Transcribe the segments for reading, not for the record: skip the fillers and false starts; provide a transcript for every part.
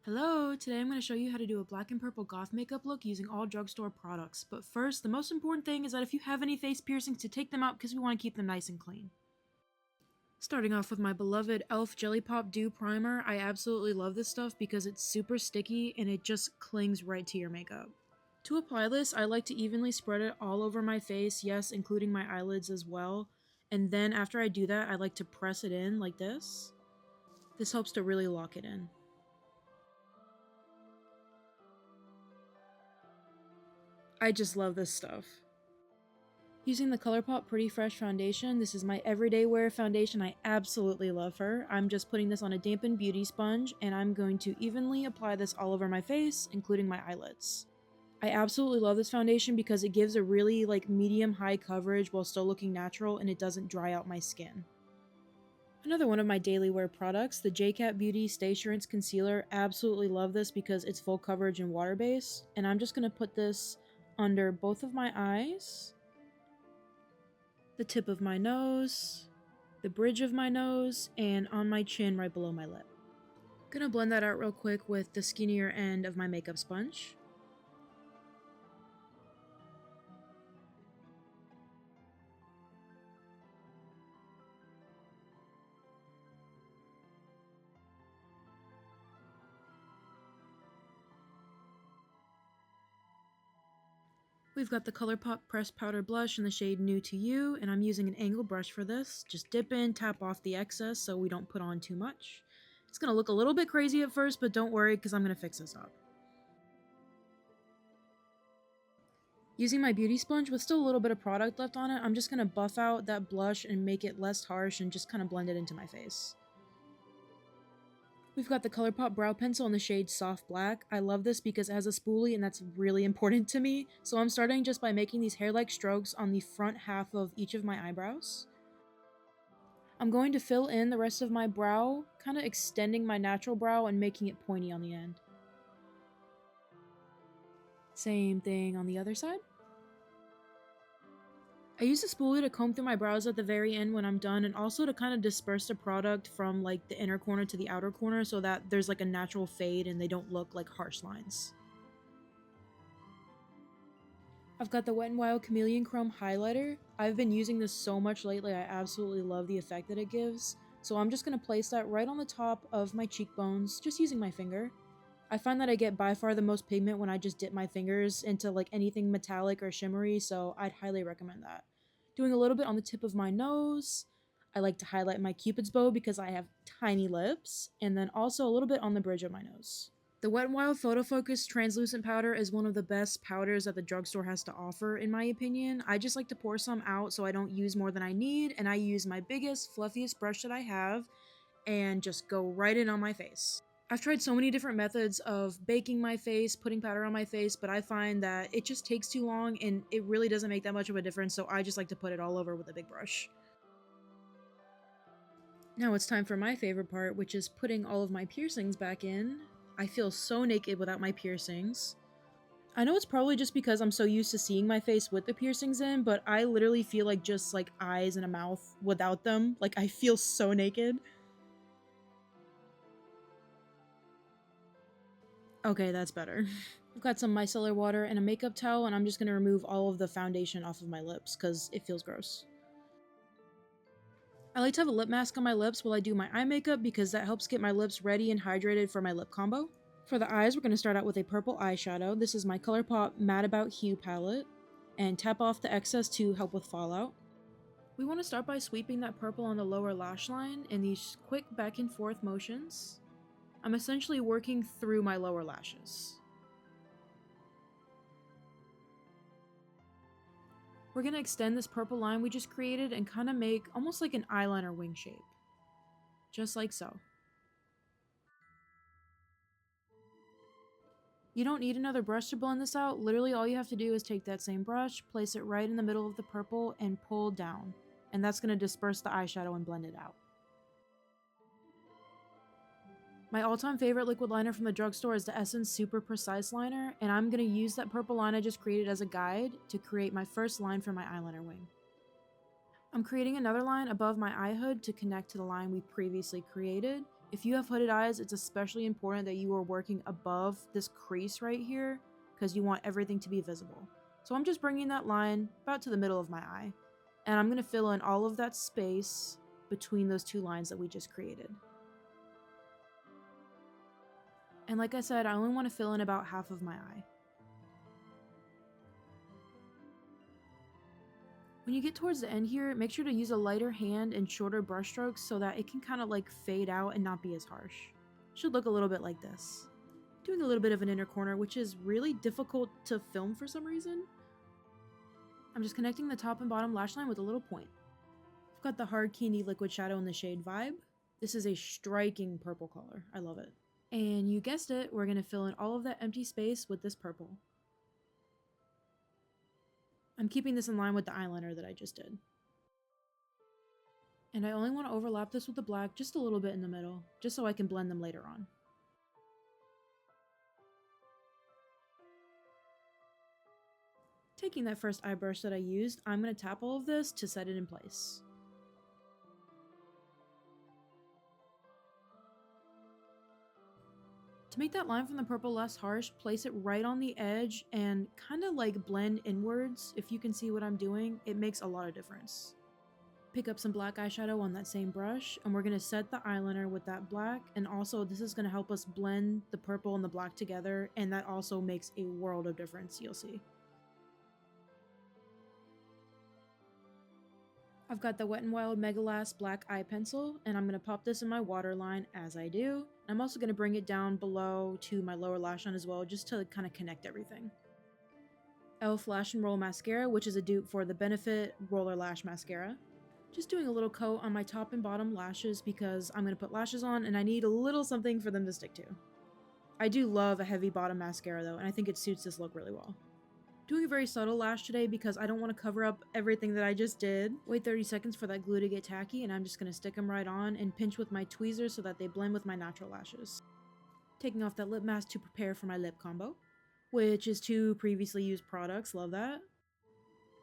Hello, today I'm going to show you how to do a black and purple goth makeup look using all drugstore products. But first, the most important thing is that if you have any face piercings, to take them out because we want to keep them nice and clean. Starting off with my beloved e.l.f. Jelly Pop Dew Primer. I absolutely love this stuff because it's super sticky and it just clings right to your makeup. To apply this, I like to evenly spread it all over my face, yes, including my eyelids as well. And then after I do that, I like to press it in like this. This helps to really lock it in. I just love this stuff. Using the Colourpop Pretty Fresh foundation, this is my everyday wear foundation. I absolutely love her. I'm just putting this on a dampened beauty sponge, and I'm going to evenly apply this all over my face, including my eyelids. I absolutely love this foundation because it gives a really medium-high coverage while still looking natural, and it doesn't dry out my skin. Another one of my daily wear products, the JCat Beauty Staysurance Concealer. Absolutely love this because it's full coverage and water-based, and I'm just going to put this under both of my eyes, the tip of my nose, the bridge of my nose, and on my chin right below my lip. Gonna blend that out real quick with the skinnier end of my makeup sponge. We've got the Colourpop Pressed Powder Blush in the shade New to You, and I'm using an angled brush for this. Just dip in, tap off the excess so we don't put on too much. It's gonna look a little bit crazy at first, but don't worry because I'm gonna fix this up. Using my beauty sponge with still a little bit of product left on it, I'm just gonna buff out that blush and make it less harsh and just kind of blend it into my face. We've got the Colourpop Brow Pencil in the shade Soft Black. I love this because it has a spoolie and that's really important to me. So I'm starting just by making these hair-like strokes on the front half of each of my eyebrows. I'm going to fill in the rest of my brow, kind of extending my natural brow and making it pointy on the end. Same thing on the other side. I use a spoolie to comb through my brows at the very end when I'm done, and also to kind of disperse the product from the inner corner to the outer corner so that there's a natural fade and they don't look like harsh lines. I've got the Wet n Wild Chameleon Chrome highlighter. I've been using this so much lately, I absolutely love the effect that it gives. So I'm just going to place that right on the top of my cheekbones, just using my finger. I find that I get by far the most pigment when I just dip my fingers into anything metallic or shimmery, so I'd highly recommend that. Doing a little bit on the tip of my nose. I like to highlight my cupid's bow because I have tiny lips, and then also a little bit on the bridge of my nose. The Wet n Wild Photofocus translucent powder is one of the best powders that the drugstore has to offer, in my opinion. I just like to pour some out so I don't use more than I need, and I use my biggest, fluffiest brush that I have and just go right in on my face. I've tried so many different methods of baking my face, putting powder on my face, but I find that it just takes too long and it really doesn't make that much of a difference, so I just like to put it all over with a big brush. Now it's time for my favorite part, which is putting all of my piercings back in. I feel so naked without my piercings. I know it's probably just because I'm so used to seeing my face with the piercings in, but I literally feel just eyes and a mouth without them. I feel so naked. Okay, that's better. I've got some micellar water and a makeup towel, and I'm just going to remove all of the foundation off of my lips because it feels gross. I like to have a lip mask on my lips while I do my eye makeup because that helps get my lips ready and hydrated for my lip combo. For the eyes, we're going to start out with a purple eyeshadow. This is my Colourpop Mad About Hue palette, and tap off the excess to help with fallout. We want to start by sweeping that purple on the lower lash line in these quick back and forth motions. I'm essentially working through my lower lashes. We're going to extend this purple line we just created and kind of make almost like an eyeliner wing shape. Just like so. You don't need another brush to blend this out. Literally all you have to do is take that same brush, place it right in the middle of the purple, and pull down. And that's going to disperse the eyeshadow and blend it out. My all-time favorite liquid liner from the drugstore is the Essence Super Precise Liner, and I'm going to use that purple line I just created as a guide to create my first line for my eyeliner wing. I'm creating another line above my eye hood to connect to the line we previously created, If you have hooded eyes, it's especially important that you are working above this crease right here because you want everything to be visible. So I'm just bringing that line about to the middle of my eye, and I'm going to fill in all of that space between those two lines that we just created. And like I said, I only want to fill in about half of my eye. When you get towards the end here, make sure to use a lighter hand and shorter brush strokes so that it can kind of like fade out and not be as harsh. Should look a little bit like this. Doing a little bit of an inner corner, which is really difficult to film for some reason. I'm just connecting the top and bottom lash line with a little point. I've got the hard candy liquid shadow in the shade Vibe. This is a striking purple color. I love it. And you guessed it, we're going to fill in all of that empty space with this purple. I'm keeping this in line with the eyeliner that I just did. And I only want to overlap this with the black just a little bit in the middle, just so I can blend them later on. Taking that first eye brush that I used, I'm going to tap all of this to set it in place. To make that line from the purple less harsh, place it right on the edge and kind of like blend inwards. If you can see what I'm doing, it makes a lot of difference. Pick up some black eyeshadow on that same brush, and we're going to set the eyeliner with that black, and also this is going to help us blend the purple and the black together, and that also makes a world of difference, you'll see. I've got the Wet n Wild Megalast black eye pencil, and I'm going to pop this in my waterline as I do. I'm also going to bring it down below to my lower lash line as well, just to kind of connect everything. e.l.f. Lash and Roll Mascara, which is a dupe for the Benefit Roller Lash Mascara. Just doing a little coat on my top and bottom lashes because I'm going to put lashes on and I need a little something for them to stick to. I do love a heavy bottom mascara though, and I think it suits this look really well. Doing a very subtle lash today because I don't want to cover up everything that I just did. Wait 30 seconds for that glue to get tacky, and I'm just going to stick them right on and pinch with my tweezers so that they blend with my natural lashes. Taking off that lip mask to prepare for my lip combo, which is 2 previously used products, love that.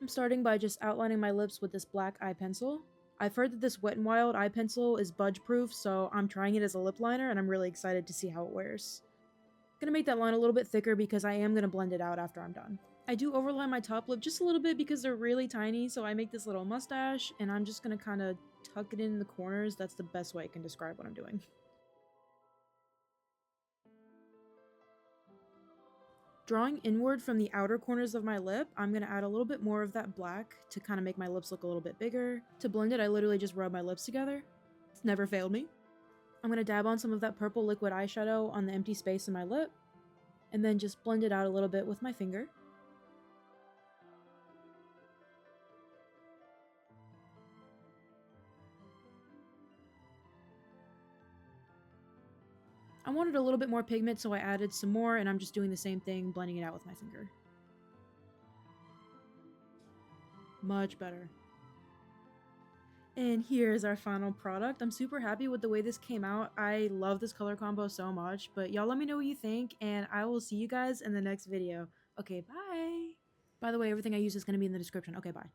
I'm starting by just outlining my lips with this black eye pencil. I've heard that this Wet n Wild eye pencil is budge proof, so I'm trying it as a lip liner and I'm really excited to see how it wears. I'm gonna make that line a little bit thicker because I am gonna blend it out after I'm done. I do overline my top lip just a little bit because they're really tiny, so I make this little mustache, and I'm just gonna kind of tuck it in the corners. That's the best way I can describe what I'm doing. Drawing inward from the outer corners of my lip, I'm gonna add a little bit more of that black to kind of make my lips look a little bit bigger. To blend it, I literally just rub my lips together. It's never failed me. I'm gonna dab on some of that purple liquid eyeshadow on the empty space in my lip, and then just blend it out a little bit with my finger. I wanted a little bit more pigment, so I added some more, and I'm just doing the same thing, blending it out with my finger. Much better. And here's our final product. I'm super happy with the way this came out. I love this color combo so much, but y'all let me know what you think, and I will see you guys in the next video. Okay, bye! By the way, everything I use is going to be in the description. Okay, bye.